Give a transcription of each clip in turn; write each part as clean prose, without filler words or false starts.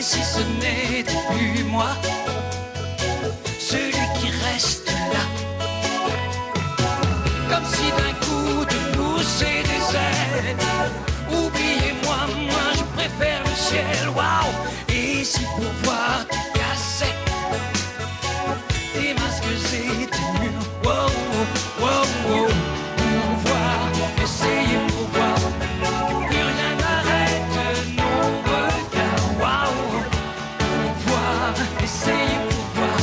si ce n'était plus moi, celui qui reste là, comme si d'un coup de pousser des ailes. Oubliez-moi, moi je préfère le ciel, waouh. Et si pour voir tu cassais tes masques et tes murs, wow, wow, wow, pour voir, essayer pour voir que plus rien n'arrête nos regards, waouh, pour voir, essayer pour voir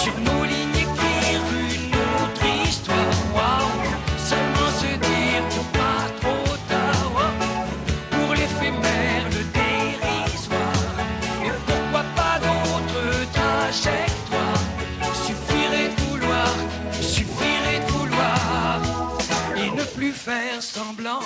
sur nos lignes écrire une autre histoire, waouh, seulement se dire que pas trop tard, wow, pour l'éphémère, le dérisoire, et pourquoi pas d'autres trajectoires. Suffirait de vouloir, et ne plus faire semblant.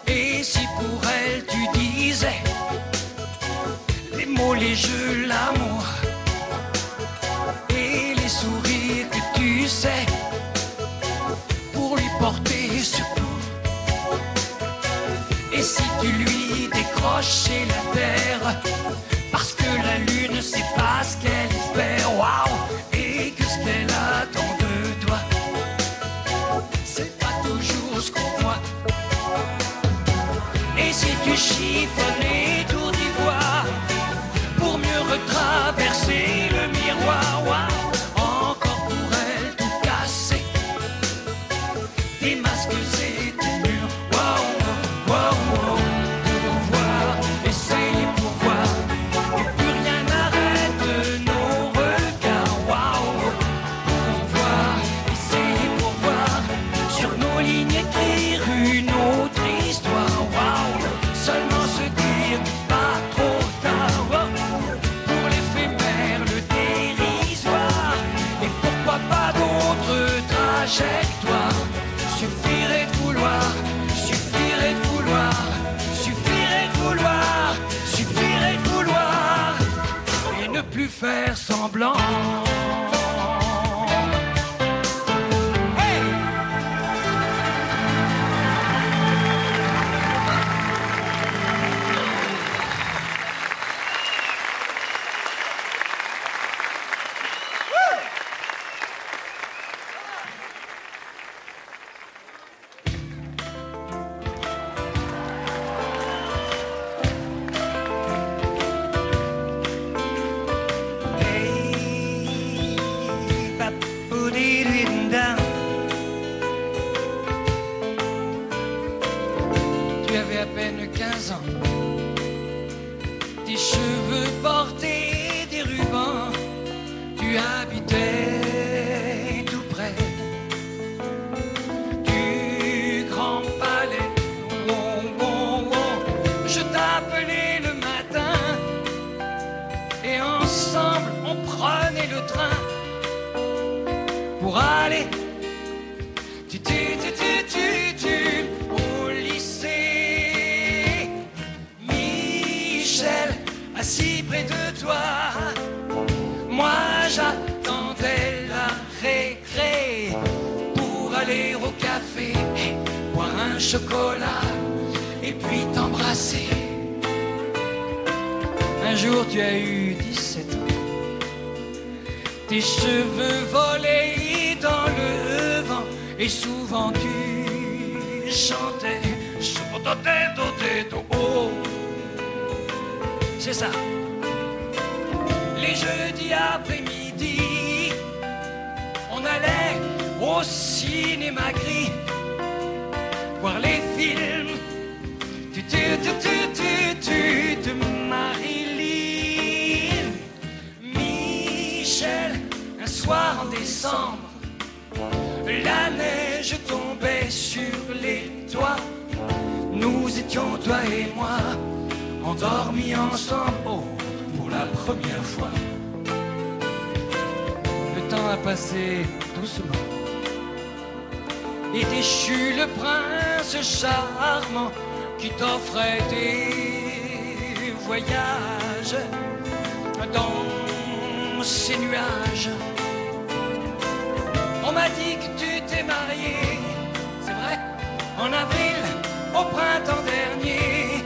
Et si pour elle tu disais les mots, les jeux, l'amour et les sourires que tu sais pour lui porter secours. Et si tu lui décrochais la terre, parce que la lune sait pas ce qu'elle espère, waouh, et que ce qu'elle attend de toi, c'est pas toujours ce qu'on voit. Et si tu chiffonnais tour d'ivoire pour mieux retraverser le miroir, waouh, encore pour elle tout casser, tes masques et tes murs, waouh, waouh, waouh, pour voir, essayer pour voir que plus rien n'arrête nos regards, waouh, pour voir, essayer pour voir sur nos lignes écrire une autre histoire, waouh, seulement se dire pas trop tard, waouh, pour l'éphémère, le dérisoire, et pourquoi pas d'autres trajectoires. Suffirait de vouloir, suffirait de vouloir, suffirait de vouloir, suffirait de vouloir, et ne plus faire semblant. Hey! Tu avais à peine 15 ans, tes cheveux portaient des rubans, tu habitais tout près du Grand Palais. Oh, oh, oh. Je t'appelais le matin et ensemble on prenait le train pour aller au lycée. Michel, assis près de toi, moi j'attendais la récré pour aller au café, boire un chocolat et puis t'embrasser. Un jour tu as eu 17 ans, tes cheveux volaient dans le vent et souvent tu chantais oh. C'est ça. Les jeudis après-midi, on allait au cinéma gris voir les films de Marilyn. Michel, un soir en décembre, la neige tombait sur les toits. Nous étions, toi et moi, endormis ensemble, oh, pour la première fois. Le temps a passé doucement et déchu le prince charmant qui t'offrait des voyages dans ces nuages. On m'a dit que tu t'es marié, c'est vrai? en avril, au printemps dernier,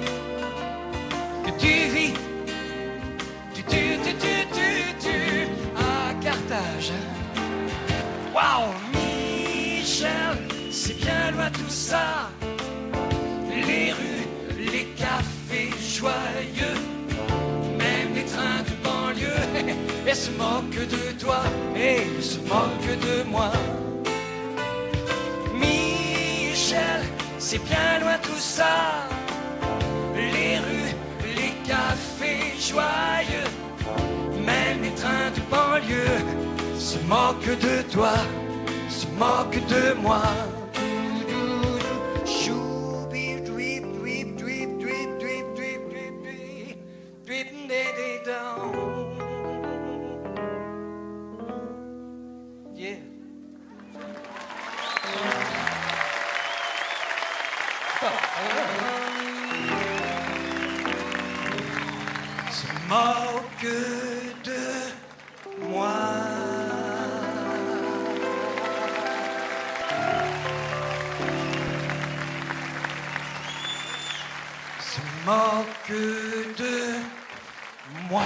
que tu vis, à Carthage. Waouh, Michel, c'est bien loin tout ça, les rues, les cafés joyeux, même les trains de banlieue, et se moquent de toi, et se moquent de moi. Michel, c'est bien loin tout ça, les rues, les cafés joyeux, même les trains de banlieue se moquent de toi, se moquent de moi. Yeah. Se moque de moi. Se moque de moi.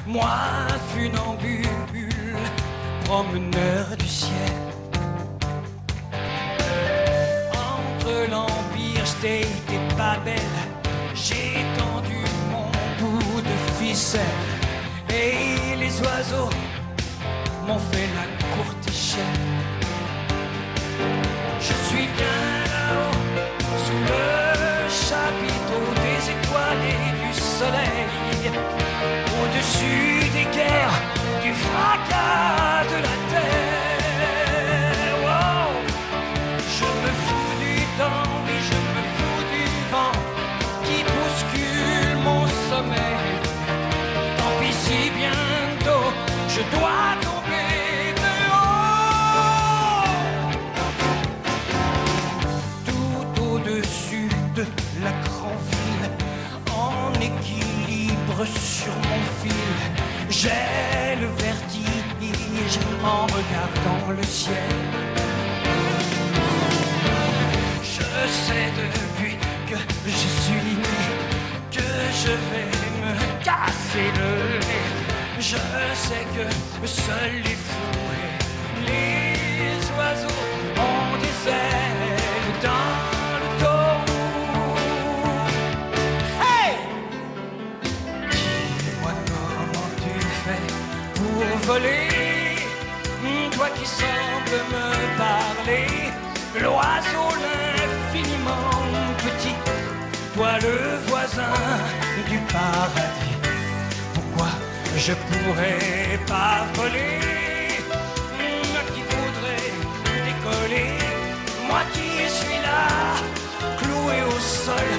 Moi, funambule, promeneur du ciel. Entre l'Empire State et Babel, j'ai tendu mon bout de ficelle. Et les oiseaux m'ont fait la courte échelle. Je suis bien là-haut, sous le chapiteau des étoiles et du soleil, au-dessus des guerres, du fracas de la terre. Wow. Je me fous du temps, oui, je me fous du vent qui bouscule mon sommeil. Tant pis si bientôt je dois tomber dehors. Tout au-dessus de la grande ville, en équilibre sur mon fil, j'ai le vertige en regardant le ciel. Je sais depuis que je suis né que je vais me casser le nez. Je sais que seuls les fous et les oiseaux ont des ailes dans le dos. Hey! Dis-moi comment tu fais pour voler, toi qui sembles me parler, l'oiseau l'infiniment petit, toi le voisin du paradis. Pourquoi je pourrais pas voler, moi qui voudrais décoller, moi qui suis là, cloué au sol,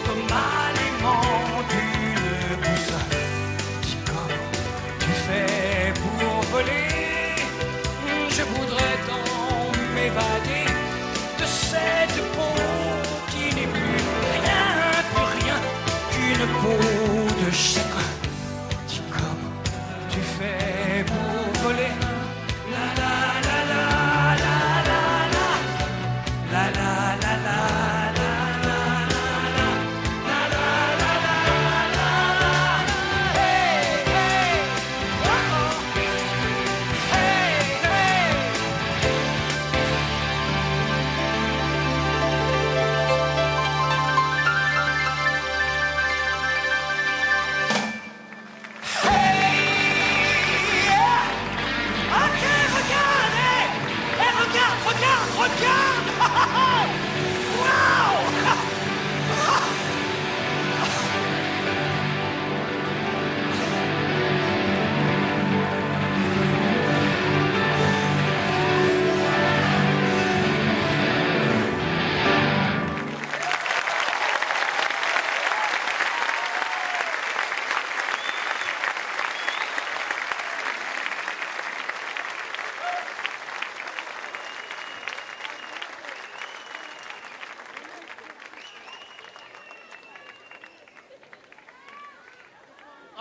comme à l'aimant d'une boussole. Dis comment tu fais pour voler, je voudrais tant m'évader de cette peau qui n'est plus rien qu'une peau de chagrin. Dis comment tu fais pour voler, la la la la la la la la la la la la la la.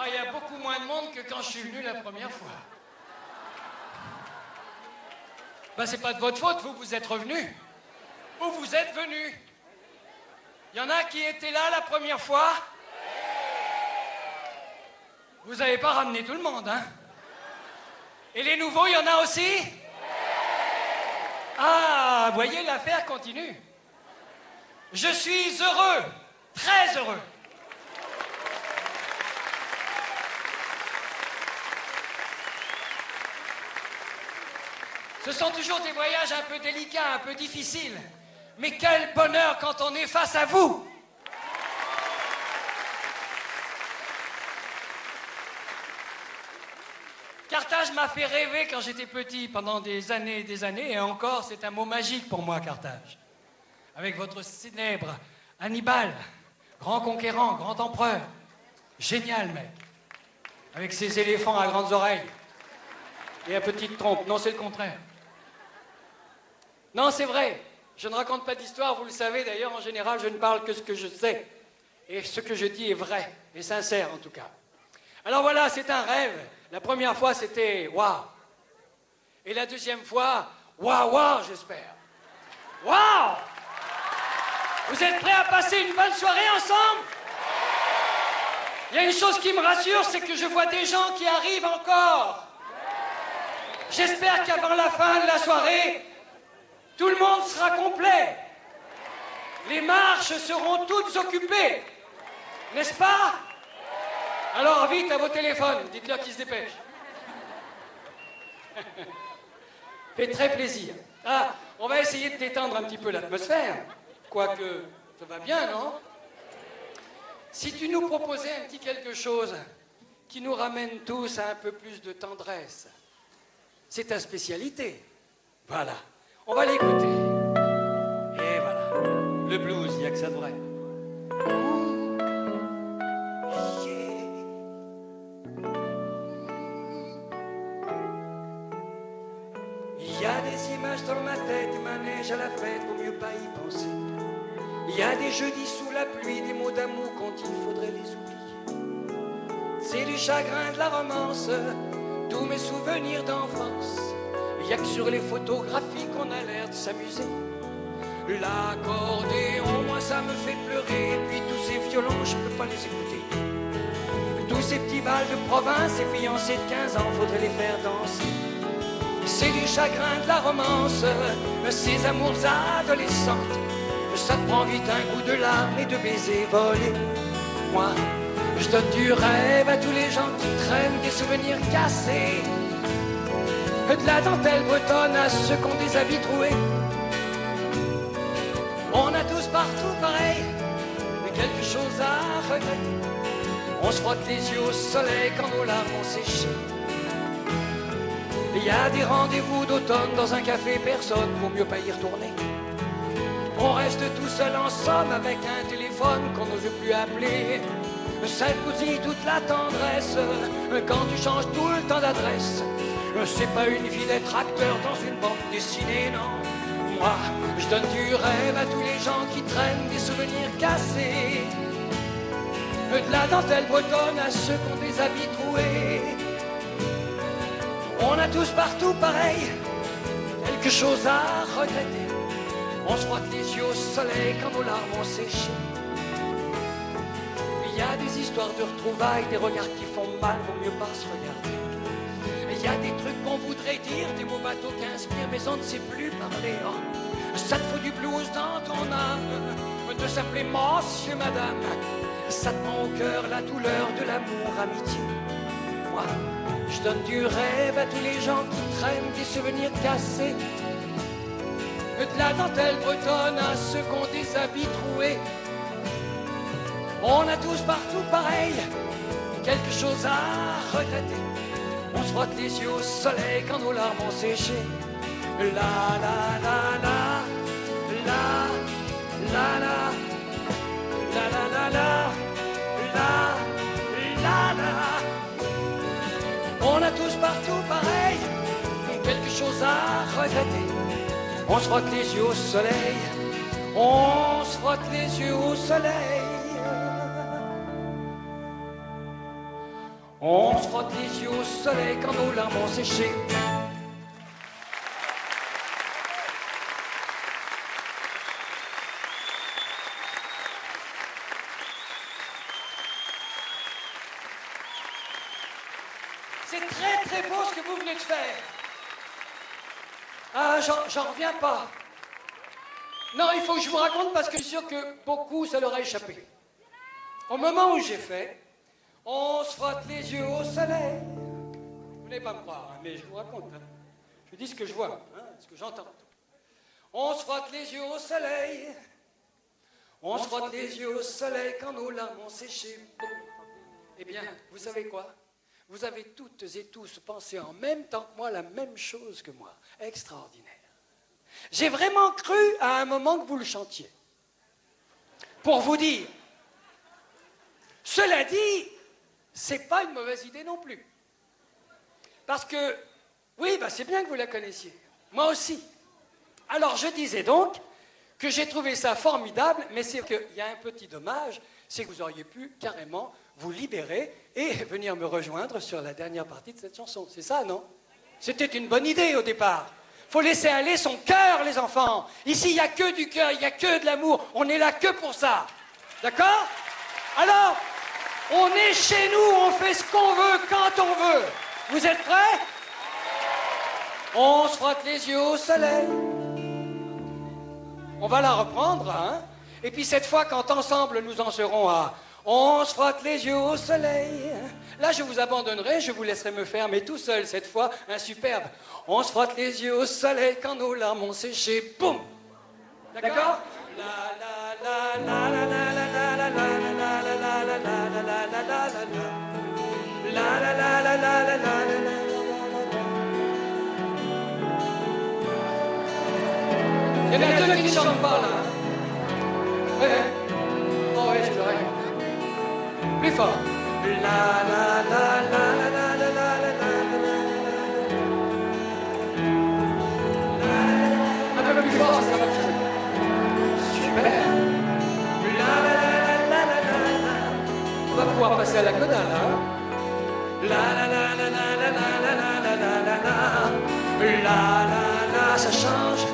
Ah, il y a beaucoup moins de monde que quand je suis venu la première fois. Ben, c'est pas de votre faute, vous êtes revenus. Vous êtes venus. Il y en a qui étaient là la première fois. Vous n'avez pas ramené tout le monde, hein? Et les nouveaux, il y en a aussi? Ah, vous voyez, l'affaire continue. Je suis heureux, très heureux. Ce sont toujours des voyages un peu délicats, un peu difficiles. Mais quel bonheur quand on est face à vous! Carthage m'a fait rêver quand j'étais petit, pendant des années, et encore, c'est un mot magique pour moi, Carthage. Avec votre célèbre Hannibal, grand conquérant, grand empereur. Génial, mec. Avec ses éléphants à grandes oreilles. Et à petite trompe. Non, c'est le contraire. Non, c'est vrai. Je ne raconte pas d'histoire, vous le savez. D'ailleurs, en général, je ne parle que ce que je sais. Et ce que je dis est vrai, et sincère en tout cas. Alors voilà, c'est un rêve. La première fois, c'était waouh. Et la deuxième fois, waouh, j'espère. Waouh! Vous êtes prêts à passer une bonne soirée ensemble? Il y a une chose qui me rassure, c'est que je vois des gens qui arrivent encore. J'espère qu'avant la fin de la soirée, tout le monde sera complet. Les marches seront toutes occupées. N'est-ce pas? Alors vite à vos téléphones, dites-leur qu'ils se dépêchent. Fait très plaisir. Ah, on va essayer de détendre un petit peu l'atmosphère. Quoique, ça va bien, non? Si tu nous proposais un petit quelque chose qui nous ramène tous à un peu plus de tendresse, c'est ta spécialité. Voilà, on va l'écouter. Et voilà, le blues, il n'y a que ça de vrai. Il y a des images dans ma tête, manège à la fête, vaut mieux pas y penser. Il y a des jeudis sous la pluie, des mots d'amour quand il faudrait les oublier. C'est du chagrin, de la romance, tous mes souvenirs d'enfance. Il n'y a que sur les photographies qu'on a l'air de s'amuser. L'accordéon, moi ça me fait pleurer. Et puis tous ces violons, je peux pas les écouter. Tous ces petits bals de province, ces fiancés de 15 ans, faudrait les faire danser. C'est du chagrin, de la romance, ces amours adolescentes. Ça te prend vite un coup de larmes et de baisers volés. Moi, je donne du rêve à tous les gens qui traînent des souvenirs cassés. De la dentelle bretonne à ceux qui ont des habits troués. On a tous partout pareil, mais quelque chose à regretter. On se frotte les yeux au soleil quand nos larmes ont séché. Il y a des rendez-vous d'automne dans un café, personne, vaut mieux pas y retourner. On reste tout seul en somme avec un téléphone qu'on n'ose plus appeler. Ça te bousille toute la tendresse quand tu changes tout le temps d'adresse. C'est pas une vie d'être acteur dans une bande dessinée, non. Moi, je donne du rêve à tous les gens qui traînent des souvenirs cassés. De la dentelle bretonne à ceux qui ont des habits troués. On a tous partout pareil, quelque chose à regretter. On se frotte les yeux au soleil quand nos larmes ont séché. Il y a des histoires de retrouvailles, des regards qui font mal, vaut mieux pas se regarder. Il y a des trucs qu'on voudrait dire, des mots bateaux qui inspirent, mais on ne sait plus parler. Oh, ça te fout du blues dans ton âme, de s'appeler monsieur, madame. Ça te prend au cœur la douleur de l'amour, amitié. Moi, je donne du rêve à tous les gens qui traînent des souvenirs cassés. De la dentelle bretonne à ceux qui ont des habits troués. On a tous partout pareil, quelque chose à regretter. On se frotte les yeux au soleil quand nos larmes ont séché. La la la la, la la la, la la la la, la la la. On a tous partout pareil, quelque chose à regretter. On se frotte les yeux au soleil, on se frotte les yeux au soleil. On se frotte les yeux au soleil quand nos larmes ont séché. C'est très très beau ce que vous venez de faire. Ah, j'en reviens pas. Non, il faut que je vous raconte parce que je suis sûr que beaucoup, ça leur a échappé. Au moment où j'ai fait, on se frotte les yeux au soleil. Vous n'allez pas me croire, hein, mais je vous raconte. Hein. Je dis ce que je vois, hein, ce que j'entends. On se frotte les yeux au soleil. On se frotte les yeux au soleil quand nos larmes ont séché. Eh bien, vous savez quoi? Vous avez toutes et tous pensé en même temps que moi la même chose que moi. Extraordinaire. J'ai vraiment cru à un moment que vous le chantiez. Pour vous dire, cela dit, c'est pas une mauvaise idée non plus. Parce que, oui, bah c'est bien que vous la connaissiez. Moi aussi. Alors je disais donc que j'ai trouvé ça formidable, mais c'est qu'il y a un petit dommage, c'est que vous auriez pu carrément vous libérer et venir me rejoindre sur la dernière partie de cette chanson. C'est ça, non? C'était une bonne idée au départ. Faut laisser aller son cœur, les enfants. Ici, il n'y a que du cœur, il n'y a que de l'amour. On est là que pour ça. D'accord? Alors, on est chez nous, on fait ce qu'on veut, quand on veut. Vous êtes prêts? On se frotte les yeux au soleil. On va la reprendre, hein? Et puis cette fois, quand ensemble nous en serons à on se frotte les yeux au soleil. Là, je vous abandonnerai, je vous laisserai me faire, mais tout seul cette fois, un superbe. On se frotte les yeux au soleil quand nos larmes ont séché. Boum! D'accord? Il y en a deux qui ne chantent pas là. Ouais. Oh ouais, je l'aurais. Plus fort. Un peu plus fort, ça va plus. Super. On va pouvoir passer à la coda là. Ça change.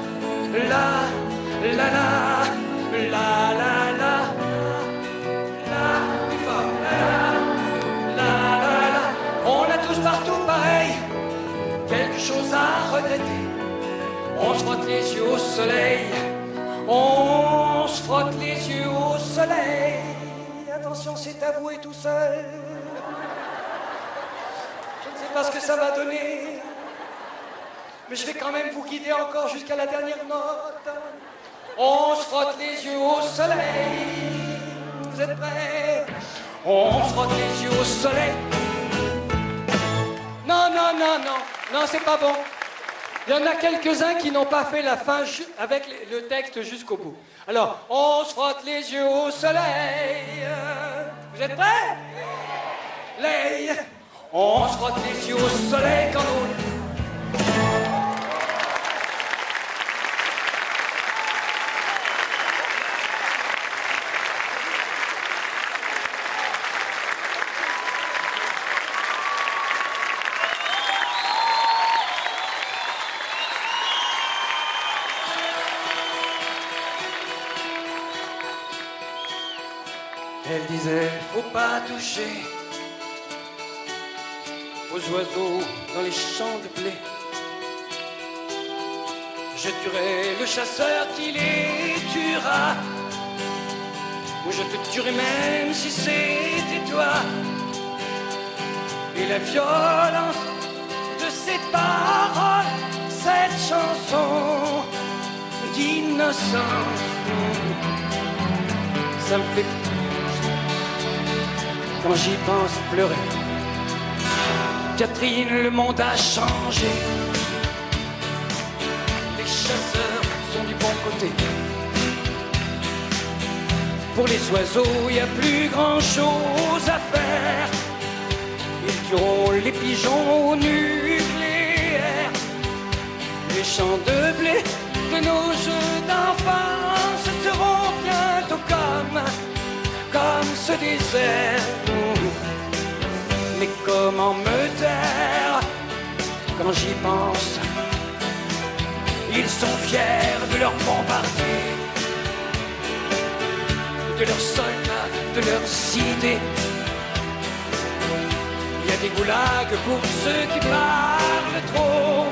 On a tous partout pareil, quelque chose à regretter. On se frotte les yeux au soleil, on se frotte les yeux au soleil. Attention, c'est à vous et tout seul. Je ne sais pas ce que ça va donner, mais je vais quand même vous guider encore jusqu'à la dernière note. On se frotte les yeux au soleil. Vous êtes prêts? On se frotte les yeux au soleil. Non, non, non, non. Non, c'est pas bon. Il y en a quelques-uns qui n'ont pas fait la fin avec le texte jusqu'au bout. Alors, on se frotte les yeux au soleil. Vous êtes prêts? Les. On se frotte les yeux au soleil quand on... Elle disait, faut pas toucher aux oiseaux dans les champs de blé. Je tuerai le chasseur qui les tuera, ou je te tuerai même si c'était toi. Et la violence de ces paroles, cette chanson d'innocence, ça me fait quand j'y pense pleurer. Catherine, le monde a changé. Les chasseurs sont du bon côté. Pour les oiseaux, il n'y a plus grand chose à faire. Ils tueront les pigeons au nucléaire. Les champs de blé de nos jeux d'enfance seront bientôt comme ce désert. Mais comment me taire quand j'y pense. Ils sont fiers de leur bombardier, de leurs soldats, de leurs idées. Il y a des goulags pour ceux qui parlent trop.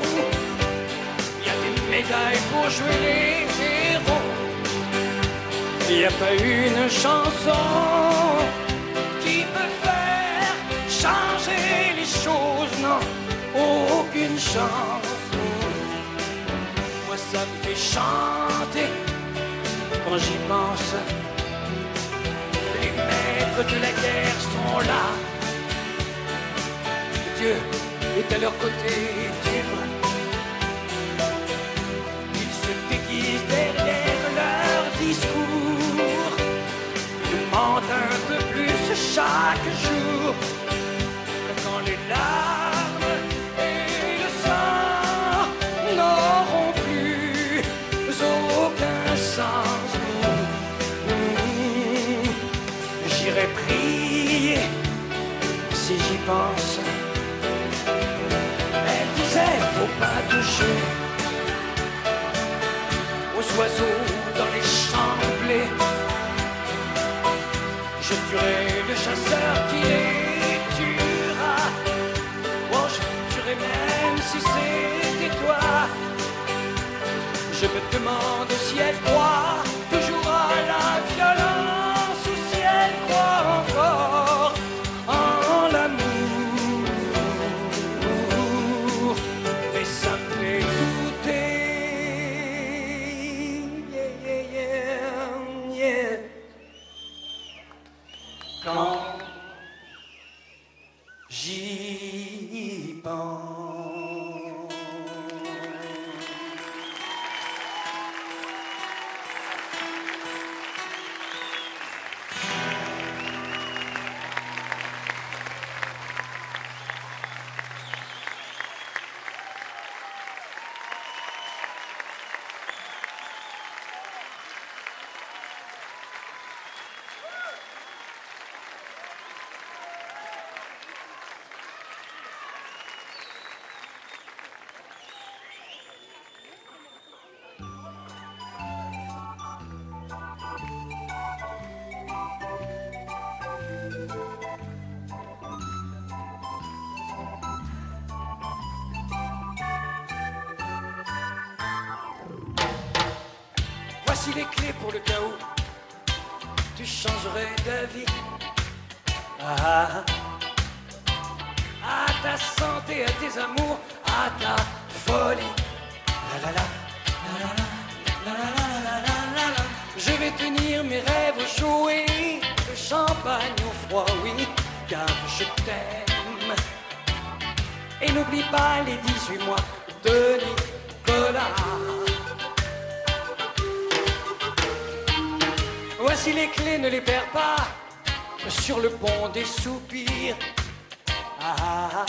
Il y a des médailles pour jouer les héros. Il n'y a pas une chanson qui peut faire changer les choses, non, aucune chance. Moi ça me fait chanter quand j'y pense. Les maîtres de la guerre sont là. Dieu est à leur côté, tu vois. Ils se déguisent derrière leur discours. Ils mentent un peu plus chaque jour. Quand les larmes et le sang n'auront plus aucun sens, j'irai prier si j'y pense. Elle disait faut pas toucher aux oiseaux dans les champs de blé. Je tuerai le chasseur qui les tuera. Oh, je tuerai même si c'était toi. Je me demande si elle croit toujours à la violence ou si elle croit encore en l'amour. Et ça me fait douter. Yeah, yeah, yeah, yeah. Quand j'y pense. Voici les clés pour le cas où tu changerais d'avis. Ah, à ta santé, à tes amours, à ta folie. La la la, la la la, la la la la la la la. Je vais tenir mes rêves au chaud et le champagne au froid, oui, car je t'aime. Et n'oublie pas les 18 mois de Nicolas. Voici les clés, ne les perds pas, sur le pont des soupirs. Ah,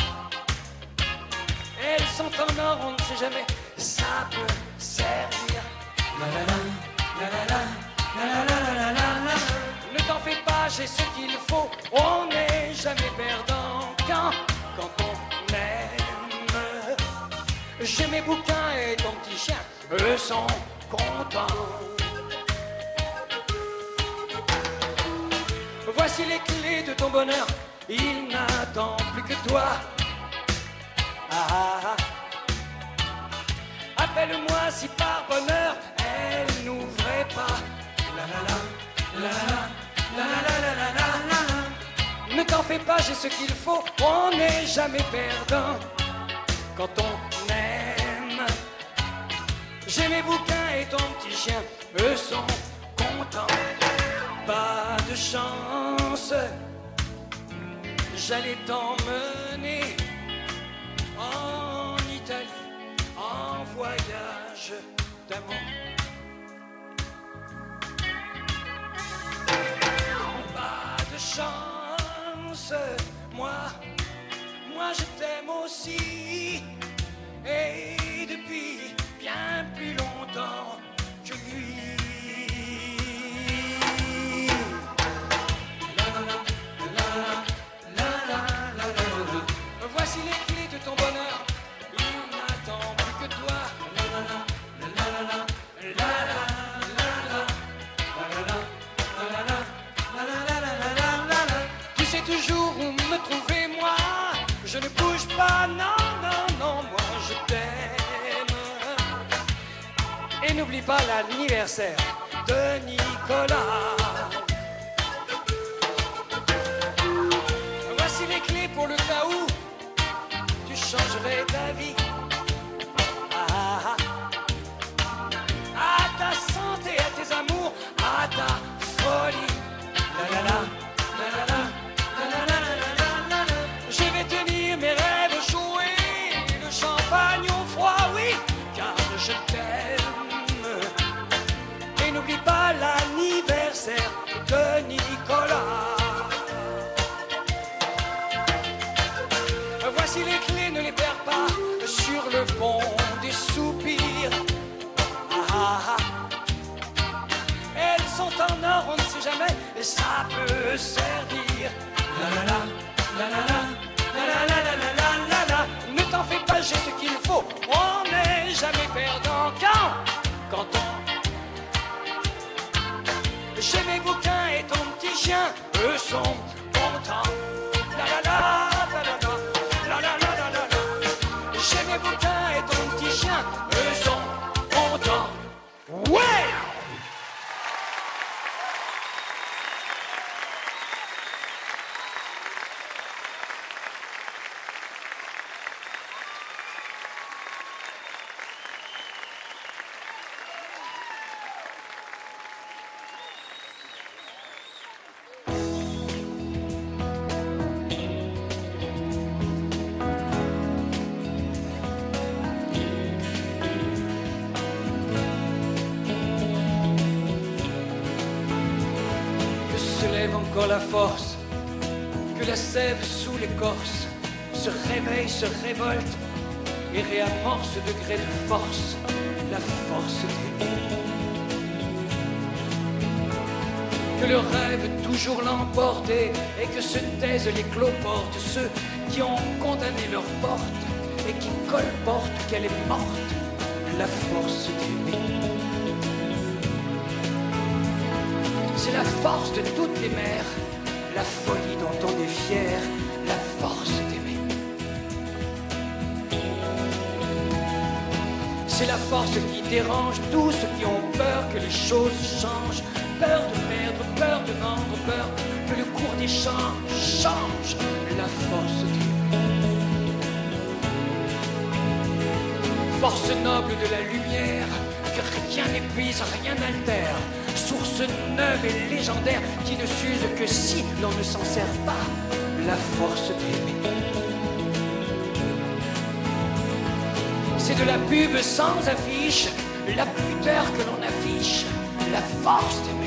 elles sont en or, on ne sait jamais, ça peut servir. La la la, la la la, la la la la la la. Ne t'en fais pas, j'ai ce qu'il faut, on n'est jamais perdant quand on aime. J'ai mes bouquins et ton petit chien, eux sont contents. Voici les clés de ton bonheur, il n'attend plus que toi. Ah, appelle-moi si par bonheur elle n'ouvrait pas. La la la, la la la, la la la la la. Ne t'en fais pas, j'ai ce qu'il faut, on n'est jamais perdant quand on aime. J'ai mes bouquins et ton petit chien, eux sont contents. Pas de chance, j'allais t'emmener en Italie, en voyage d'amour. Pas de chance, moi je t'aime aussi, et depuis bien plus longtemps que lui. La la la, la la la la la la. Voici les clés de ton bonheur. Il n'attend plus que toi. La la la, la la la, la la la la, la la la, la la la, la la la. Tu sais toujours où me trouver, moi. Je ne bouge pas, non, non, non, moi je t'aime. Et n'oublie pas l'anniversaire de Nicolas. Voici les clés pour le cas où tu changerais ta vie. À ta santé, à tes amours, à ta folie. La la la, la la la, la la la la la la. Je vais tenir mes rêves jouer le champagne au froid, oui, car je t'aime. Et n'oublie pas l'anniversaire de Nicolas. Voici les clés, ne les perds pas sur le pont des soupirs. Elles sont en or, on ne sait jamais, et ça peut servir. La la la, la la la, la la la la la la la. Ne t'en fais pas, j'ai ce qu'il faut. On n'est jamais perdant quand on. J'ai mes bouquins et ton petit chien, eux sont contents. La la la, la la la. J'ai mes bouquins et ton petit chien, eux sont contents. Ouais! Encore la force, que la sève sous l'écorce se réveille, se révolte et réamorce degré de force, la force d'aimer. Que le rêve toujours l'emporte et que se taisent les cloportes, ceux qui ont condamné leur porte et qui colportent qu'elle est morte, la force d'aimer. C'est la force de toutes les mères, la folie dont on est fier, la force d'aimer. C'est la force qui dérange tous ceux qui ont peur que les choses changent, peur de perdre, peur de vendre, peur que le cours des champs change, la force d'aimer. Force noble de la lumière, que rien n'épuise, rien n'altère, source neuve et légendaire qui ne s'use que si l'on ne s'en sert pas, la force d'aimer. C'est de la pub sans affiche, la pudeur que l'on affiche, la force d'aimer.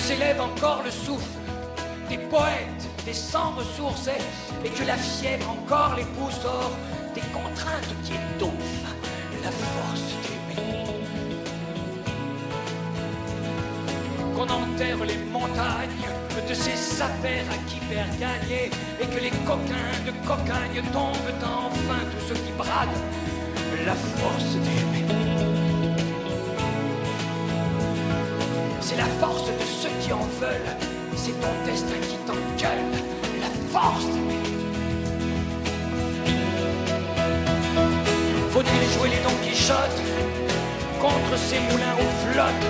S'élève encore le souffle des poètes, des sans ressources, et que la fièvre encore les pousse hors des contraintes qui étouffent la force d'aimer. Qu'on enterre les montagnes de ces affaires à qui faire gagner, et que les coquins de cocagne tombent enfin, tous ceux qui bradent la force d'aimer. C'est la force de ceux qui en veulent, c'est ton destin qui t'engueule, la force d'aimer. Faut-il jouer les Don Quichotte contre ces moulins aux flottes,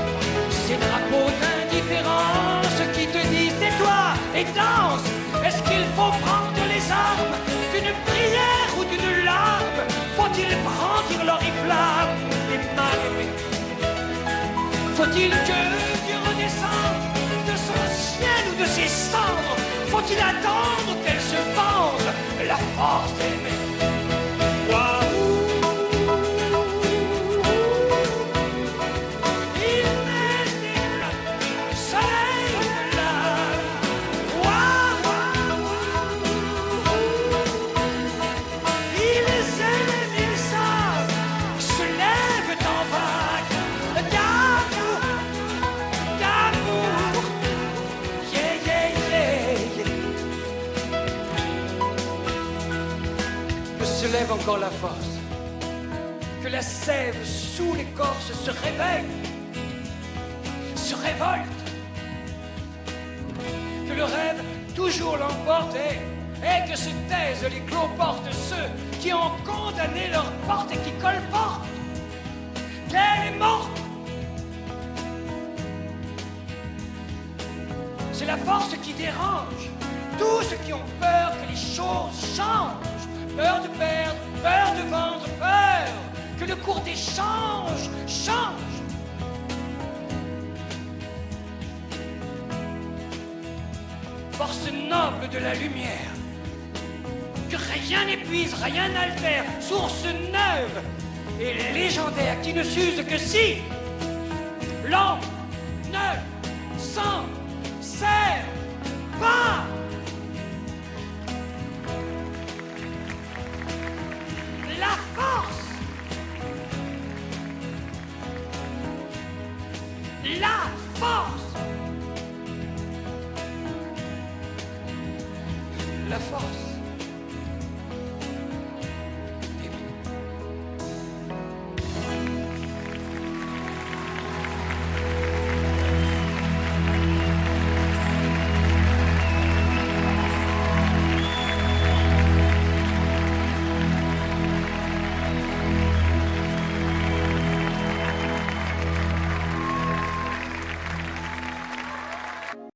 ces drapeaux d'indifférence qui te disent tais-toi et danse? Est-ce qu'il faut prendre les armes d'une prière ou d'une larme? Faut-il brandir l'oriflamme des mal-aimés? Faut-il que Dieu redescende de son ciel ou de ses cendres? Faut-il attendre qu'elle se venge? La force d'aimer. Waouh! Il m'aime, le soleil de l'âme. Waouh! Ils aiment, ils savent, se lèvent en vague d'amour, d'amour. Yeah, yeah, yeah, yeah. Que se lève encore la force, que la sève sous l'écorce se réveille, se révolte, que le rêve toujours l'emporte et que se taisent les cloportes ceux qui ont condamné leur porte et qui colportent qu'elle est morte. C'est la force qui dérange tous ceux qui ont peur que les choses changent, peur de perdre, peur de vendre, peur que le cours d'échange change. Force noble de la lumière, que rien n'épuise, rien n'altère, source neuve et légendaire qui ne s'use que si l'on ne s'en sert pas. La force, la force, la force.